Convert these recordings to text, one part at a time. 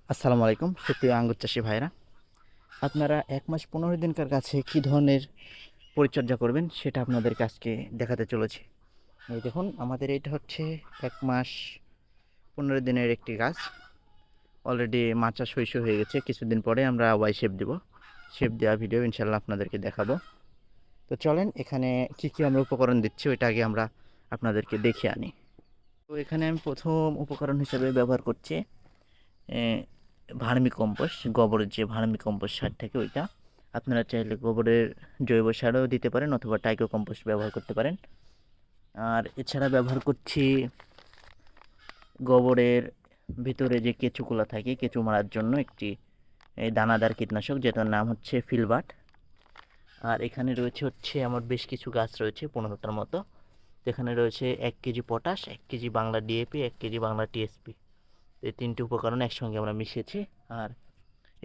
আসসালামু আলাইকুম সুপ্রিয় আঙ্গুর চাষি ভাইরা। আপনারা 1 মাস 15 দিনকার কাছে কী ধরনের পরিচর্যা করবেন সেটা আপনাদেরকে আজকে দেখাতে চলেছি। এই দেখুন, আমাদের এটা হচ্ছে 1 মাস 15 দিনের একটি গাছ। অলরেডি মাচা শস্য হয়ে গেছে। কিছুদিন পরে আমরা ওয়াই শেপ দেব। শেপ দেওয়া ভিডিও ইনশাল্লাহ আপনাদেরকে দেখাবো। তো চলেন, এখানে কি কি আমরা উপকরণ দিচ্ছি ওইটা আগে আমরা আপনাদেরকে দেখে আনি। তো এখানে আমি প্রথম উপকরণ হিসেবে ব্যবহার করছি ভার্মি কম্পোস্ট, গোবরের যে ভার্মি কম্পোস্ট সার থাকে ওইটা। আপনারা চাইলে গোবরের জৈব সারও দিতে পারেন অথবা টাইকো কম্পোস্ট ব্যবহার করতে পারেন। আর এছাড়া ব্যবহার করছি গোবরের ভিতরে যে কেঁচুগুলো থাকে, কেঁচু মারার জন্য একটি দানাদার কীটনাশক যেটার নাম হচ্ছে ফিলবাট। আর এখানে রয়েছে আমার বেশ কিছু গাছ রয়েছে 15টার মতো। এখানে রয়েছে 1 KG potash, 1 KG Bangla DAP, 1 KG Bangla TSP. এই 3টি উপকরণ একসঙ্গে আমরা মিশিয়েছি। আর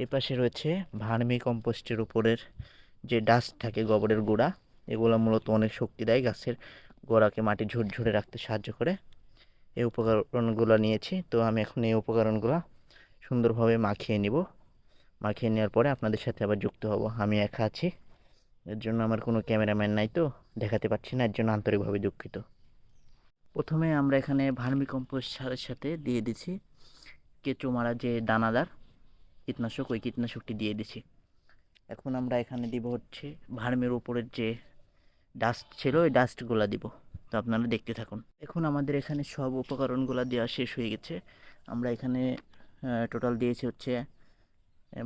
এ পাশে রয়েছে ভার্মি কম্পোস্টের উপরের যে ডাস্ট থাকে, গোবরের গুঁড়া, এগুলো মূলত অনেক শক্তি দেয়, গাছের গোড়াকে মাটি ঝুরঝুরে রাখতে সাহায্য করে। এই উপকরণগুলো নিয়েছি। তো আমি এখন এই উপকরণগুলো সুন্দরভাবে মাখিয়ে নিব। মাখিয়ে নেওয়ার পরে আপনাদের সাথে আবার যুক্ত হব। আমি একা আছি, এর জন্য আমার কোনো ক্যামেরাম্যান নাই, তো দেখাতে পারছি না, এর জন্য আন্তরিকভাবে দুঃখিত। প্রথমে আমরা এখানে ভার্মি কম্পোস্ট সারের সাথে দিয়ে দিচ্ছি কেঁচো মারা যে দানাদার কীটনাশক, ওই কীটনাশকটি দিয়ে দিছি। এখন আমরা এখানে দিব হচ্ছে ভার্মের উপরের যে ডাস্ট ছিল ওই ডাস্টগুলো দিব। তো আপনারা দেখতে থাকুন। এখন আমাদের এখানে সব উপকরণগুলো দেওয়া শেষ হয়ে গেছে। আমরা এখানে টোটাল দিয়েছি হচ্ছে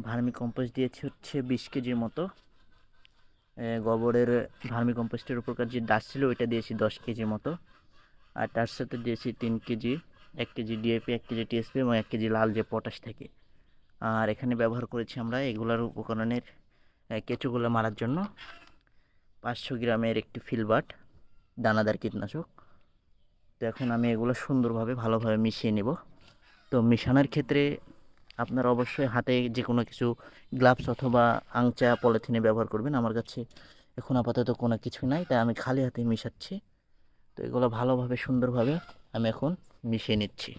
ভার্মি কম্পোস্ট দিয়েছি হচ্ছে 20 কেজির মতো। গোবরের ভার্মি কম্পোস্টের উপরকার যে ডাস্ট ছিল ওইটা দিয়েছি 10 কেজির মতো। আর তার সাথে দিয়েছি 3 KG, 1 KG DAP, 1 KG TSP এবং 1 কেজি লাল যে পটাশ থাকে। আর এখানে ব্যবহার করেছি আমরা এগুলার উপকরণের কেঁচোগুলো মারার জন্য 500 গ্রামের একটি ফিলবাট দানাদার কীটনাশক। তো এখন আমি এগুলো সুন্দরভাবে ভালোভাবে মিশিয়ে নেব। তো মেশানোর ক্ষেত্রে আপনারা অবশ্যই হাতে যে কোনো কিছু গ্লাভস অথবা আংচা পলিথিনে ব্যবহার করবেন। আমার কাছে এখন আপাতত কোনো কিছু নাই, তাই আমি খালি হাতে মিশাচ্ছি। তো এগুলো ভালোভাবে সুন্দরভাবে আমি এখন মিশিয়ে নিচ্ছি।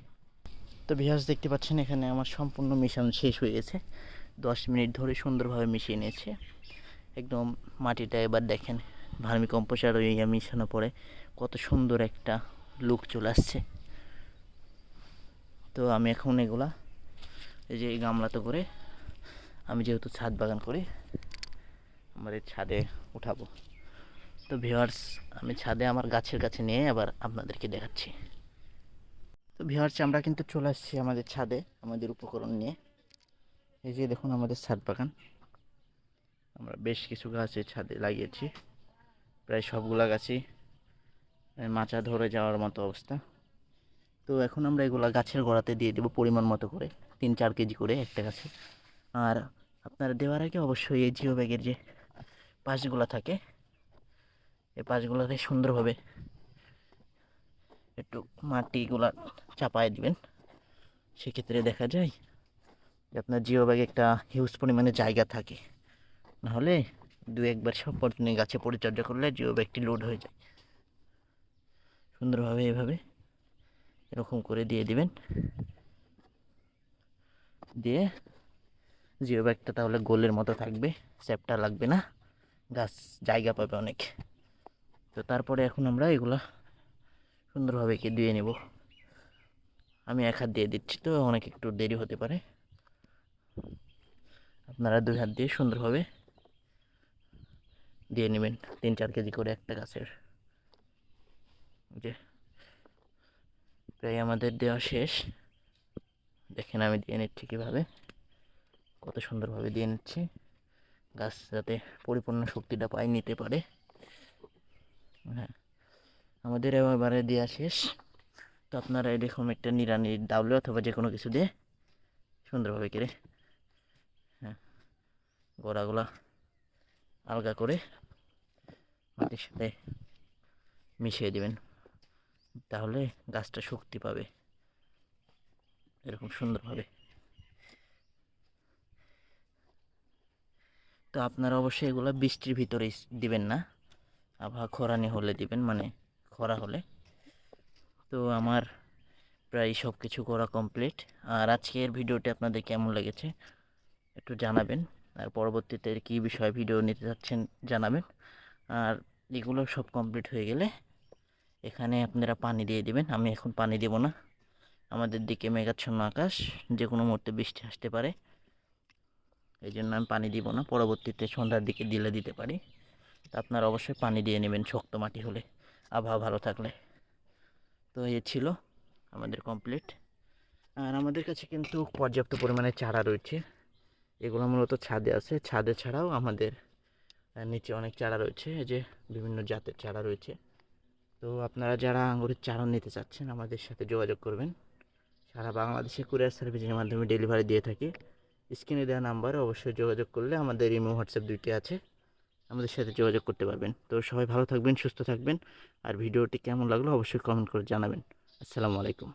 তো ভিউয়ার্স, দেখতে পাচ্ছেন এখানে আমার সম্পূর্ণ মিশানো শেষ হয়ে গেছে। 10 মিনিট ধরে সুন্দরভাবে মিশিয়ে নিয়েছে একদম। মাটিটা এবার দেখেন, ভার্মি কম্পোস্ট আর ওই মিশানোর পরে কত সুন্দর একটা লুক চলে আসছে। তো আমি এখন এগুলা এই যে এই গামলাতে করে, আমি যেহেতু ছাদ বাগান করি, আমার এই ছাদে উঠাবো। তো ভিউয়ার্স, আমি ছাদে আমার গাছের কাছে নিয়ে আবার আপনাদেরকে দেখাচ্ছি। তো ভিউয়ার্স, আমরা কিন্তু চলে আসছি আমাদের ছাদে আমাদের উপকরণ নিয়ে। এই যে দেখুন আমাদের ছাদ বাগান, আমরা বেশ কিছু গাছ এই ছাদে লাগিয়েছি। প্রায় সবগুলা গাছই মাচা ধরে যাওয়ার মতো অবস্থা। তো এখন আমরা এগুলা গাছের গোড়াতে দিয়ে দেবো পরিমাণ মতো করে, 3-4 কেজি করে একটা গাছে। আর আপনারা দেওয়ার আগে অবশ্যই এই জিও ব্যাগের যে পাশগুলো থাকে, এই পাশগুলোতে সুন্দরভাবে একটু মাটিগুলা চাপায় দিবেন। সেক্ষেত্রে দেখা যায় যে আপনার জিও ব্যাগে একটা হিউজ পরিমাণে জায়গা থাকে। নাহলে 2-1 বার সব গাছে পরিচর্যা করলে জিও ব্যাগটি লোড হয়ে যায়। সুন্দরভাবে এভাবে এরকম করে দিয়ে দিবেন। দিয়ে জিও ব্যাগটা তাহলে গোলের মতো থাকবে, চ্যাপ্টা লাগবে না, গাছ জায়গা পাবে অনেক। তো তারপরে এখন আমরা এগুলা সুন্দরভাবে দিয়ে নেব। আমি এক হাত দিয়ে দিচ্ছি, তো অনেক একটু দেরি হতে পারে। আপনারা 2 হাত দিয়ে সুন্দরভাবে দিয়ে নেবেন 3-4 কেজি করে একটা গাছের। যে প্রায় আমাদের দেওয়া শেষ। দেখেন আমি দিয়ে নিচ্ছি কীভাবে, কত সুন্দরভাবে দিয়ে নিচ্ছি। গাছ যাতে পরিপূর্ণ শক্তিটা পায়, নিতে পারে। হ্যাঁ, আমাদের এবারে দেওয়া শেষ। তো আপনারা এরকম একটা নিড়ানি ডাবলে অথবা যে কোনো কিছু দিয়ে সুন্দরভাবে কেটে হ্যাঁ গোড়াগুলা আলগা করে মাটির সাথে মিশিয়ে দিবেন। তাহলে গাছটা শক্তি পাবে এরকম সুন্দরভাবে। তো আপনারা অবশ্যই এগুলো বৃষ্টির ভিতরে দিবেন না, আবহাওয়া খরানি হলে দিবেন, মানে খরা হলে। তো আমার প্রায় সব কিছু করা কমপ্লিট। আর আজকের ভিডিওটি আপনাদের কেমন লেগেছে একটু জানাবেন, আর পরবর্তীতে কী বিষয়ে ভিডিও নিতে যাচ্ছেন জানাবেন। আর এগুলো সব কমপ্লিট হয়ে গেলে এখানে আপনারা পানি দিয়ে দিবেন। আমি এখন পানি দেব না, আমাদের দিকে মেঘাচ্ছন্ন আকাশ, যে কোনো মুহূর্তে বৃষ্টি আসতে পারে, এই জন্য আমি পানি দিব না। পরবর্তীতে সন্ধ্যার দিকে দিতে পারি। তা আপনারা অবশ্যই পানি দিয়ে নেবেন শক্ত মাটি হলে, আবহাওয়া ভালো থাকলে। তো এই ছিল আমাদের কমপ্লিট। আর আমাদের কাছে কিন্তু পর্যাপ্ত পরিমাণে চারা রয়েছে। এগুলো মূলত ছাদে আছে, ছাদে ছাড়াও আমাদের নিচে অনেক চারা রয়েছে, এই যে বিভিন্ন জাতের চারা রয়েছে। তো আপনারা যারা আঙুরের চারা নিতে চাচ্ছেন আমাদের সাথে যোগাযোগ করবেন। সারা বাংলাদেশে কুরিয়ার সার্ভিসের মাধ্যমে ডেলিভারি দিয়ে থাকি। স্ক্রিনে দেওয়া নাম্বারে অবশ্যই যোগাযোগ করলে, আমাদের ইমো হোয়াটসঅ্যাপ দুইটি আছে, আমাদের সাথে যোগাযোগ করতে পারবেন। তো সবাই ভালো থাকবেন, সুস্থ থাকবেন। আর ভিডিওটি কেমন লাগলো অবশ্যই কমেন্ট করে জানাবেন। আসসালামু আলাইকুম।